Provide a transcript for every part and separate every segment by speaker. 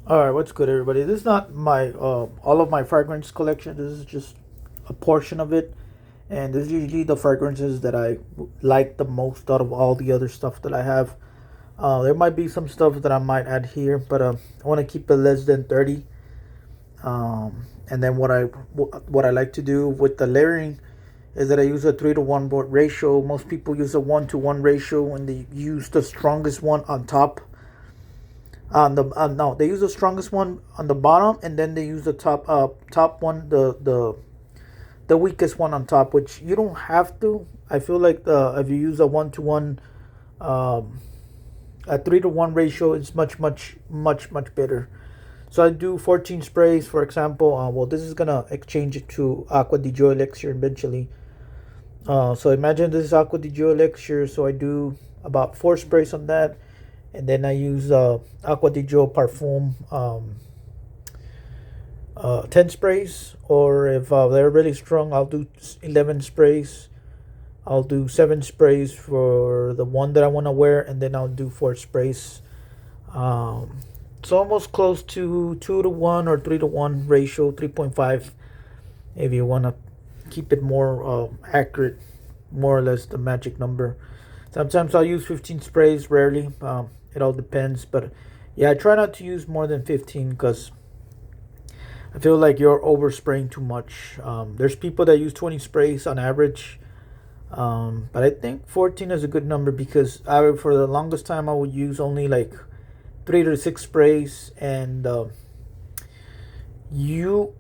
Speaker 1: All right, what's good, everybody? This is not my all of my fragrance collection. This is just a portion of it, and this is usually the fragrances that I like the most out of all the other stuff that I have. There might be some stuff that I might add here, but I want to keep it less than 30. And then what I like to do with the layering is that I use a 3 to 1 ratio. Most people use a 1 to 1 ratio, and they use the strongest one on top on the no, they use the strongest one on the bottom, and then they use the top one, the weakest one on top, which you don't have to. I feel like if you use a 1 to 1, um a 3 to 1 ratio, it's much better. So I do 14 sprays, for example. Well, this is gonna exchange it to Aqua di Gio elixir eventually. So imagine this is Aqua di Gio elixir, so I do about 4 sprays on that, and then I use Aqua di Gio Parfum, 10 sprays, or if they're really strong, I'll do 11 sprays. I'll do 7 sprays for the one that I want to wear, and then I'll do 4 sprays. Um, it's almost close to 2 to 1 or 3 to 1 ratio, 3.5 if you want to keep it more accurate, more or less the magic number. Sometimes I'll use 15 sprays, rarely. It all depends, but yeah, I try not to use more than 15 because I feel like you're overspraying too much. There's people that use 20 sprays on average, but I think 14 is a good number because for the longest time I would use only like 3 to 6 sprays, and you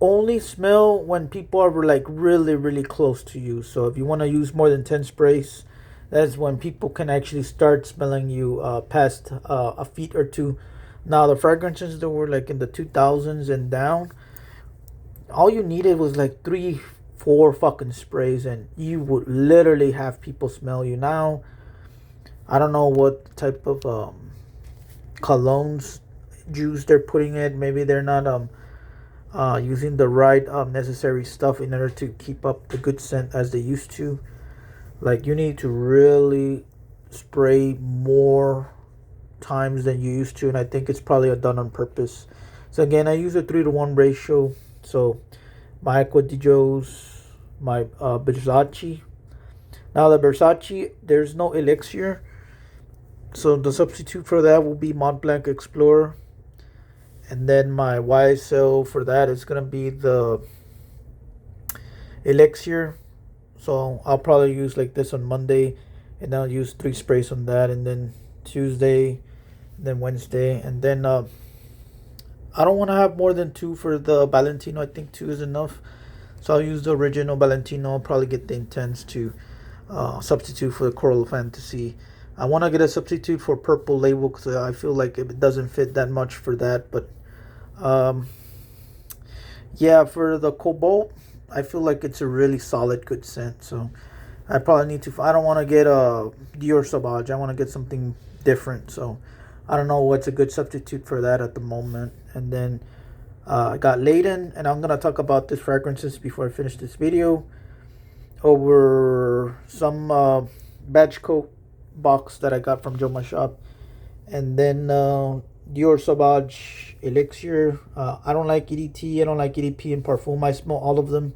Speaker 1: only smell when people are like really close to you. So if you want to use more than 10 sprays, that's when people can actually start smelling you past a feet or two. Now the fragrances that were like in the 2000s and down, all you needed was like 3 4 fucking sprays, and you would literally have people smell you. Now I don't know what type of colognes juice they're putting in. Maybe they're not using the right necessary stuff in order to keep up the good scent as they used to. Like, you need to really spray more times than you used to, and I think it's probably done on purpose. So again, I use a 3 to 1 ratio. So my Aqua di Gios, my Versace. Now the Versace, there's no elixir, so the substitute for that will be Mont Blanc Explorer. And then my YSL for that is gonna be the elixir. So I'll probably use like this on Monday, and I'll use 3 sprays on that, and then Tuesday, and then Wednesday, and then I don't want to have more than 2 for the Valentino. I think 2 is enough. So I'll use the original Valentino. I'll probably get the Intense to substitute for the Coral Fantasy. I want to get a substitute for Purple Label because I feel like it doesn't fit that much for that. But um, yeah, for the Cobalt, I feel like it's a really solid, good scent. So I probably need to. I don't want to get a Dior Sauvage. I want to get something different. So I don't know what's a good substitute for that at the moment. And then I got Layden, and I'm gonna talk about this fragrances before I finish this video over some badge coat box that I got from Joma Shop, and then Dior Sauvage Elixir. I don't like EDT. I don't like EDP and Parfum. I smell all of them.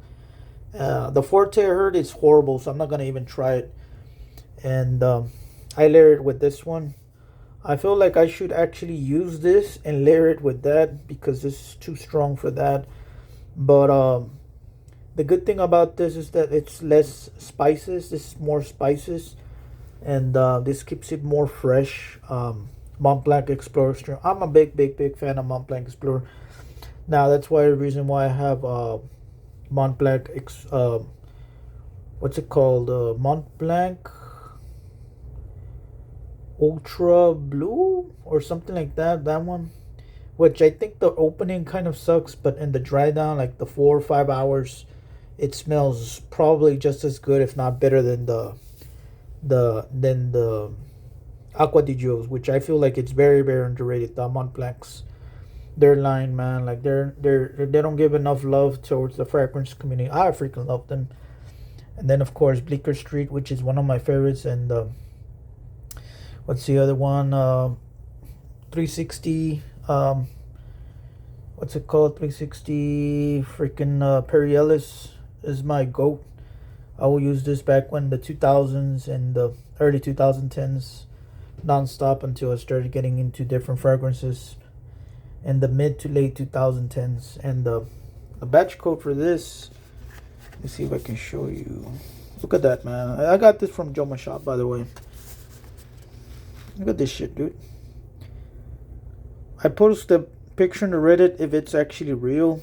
Speaker 1: The Forte I heard is horrible, so I'm not gonna even try it. And I layer it with this one. I feel like I should actually use this and layer it with that because this is too strong for that. But the good thing about this is that it's less spices. This is more spices, and this keeps it more fresh. Mont Blanc Explorer. I'm a big fan of Mont Blanc Explorer. Now that's why the reason why I have Mont Blanc. What's it called? Mont Blanc Ultra Blue or something like that. That one, which I think the opening kind of sucks, but in the dry down, like the 4 or 5 hours, it smells probably just as good, if not better than the Aqua di Gios, which I feel like it's very underrated. The Mont Blancs, their line, man, like they don't give enough love towards the fragrance community. I freaking love them. And then of course Bleecker Street, which is one of my favorites, and what's the other one? 360. what's it called, 360 freaking Perry Ellis is my goat. I will use this back when the 2000s and the early 2010s non-stop until I started getting into different fragrances in the mid to late 2010s. And the batch code for this, let's see if I can show you. Look at that, man. I got this from Joma Shop, by the way. Look at this shit, dude. I post a picture on the Reddit if it's actually real.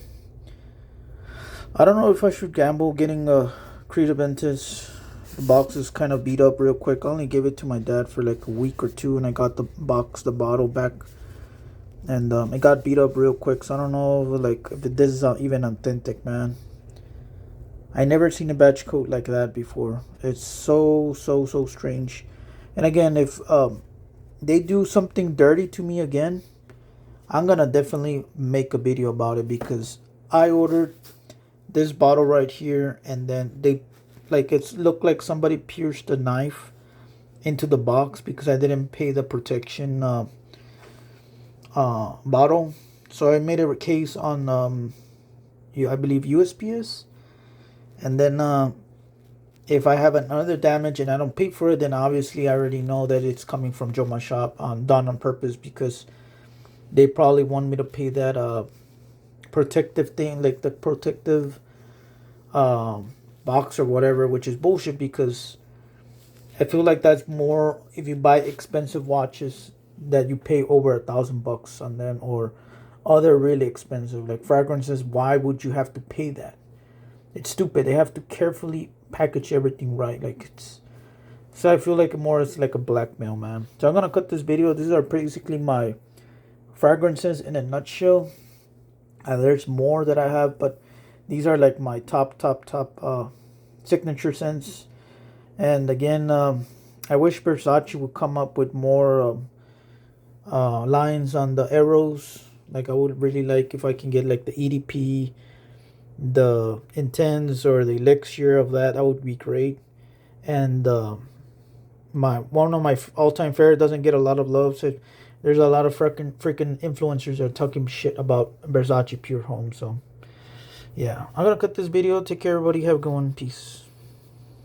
Speaker 1: I don't know if I should gamble getting a Creed Aventus. The box is kind of beat up real quick. I only gave it to my dad for like a week or two, and I got the bottle back, and it got beat up real quick. So I don't know if this is even authentic, man. I never seen a batch code like that before. It's so strange. And again, if they do something dirty to me again, I'm gonna definitely make a video about it, because I ordered this bottle right here, and then they it's looked like somebody pierced a knife into the box because I didn't pay the protection bottle. So I made a case on I believe USPS, and then if I have another damage and I don't pay for it, then obviously I already know that it's coming from Joma Shop, done on purpose, because they probably want me to pay that protective thing, like the protective box or whatever, which is bullshit, because I feel like that's more if you buy expensive watches that you pay over $1,000 on them, or other really expensive like fragrances. Why would you have to pay that? It's stupid. They have to carefully package everything right. So I feel like it's like a blackmail, man. So I'm gonna cut this video. These are basically my fragrances in a nutshell. There's more that I have, but these are like my top signature scents. And again, I wish Versace would come up with more lines on the arrows. Like I would really like if I can get like the EDP, the Intense, or the elixir of that. That would be great. And one of my all-time favorite doesn't get a lot of love. So there's a lot of freaking influencers that are talking shit about Versace Pure Home. So yeah, I'm gonna cut this video. Take care, everybody. Have a good one. Peace.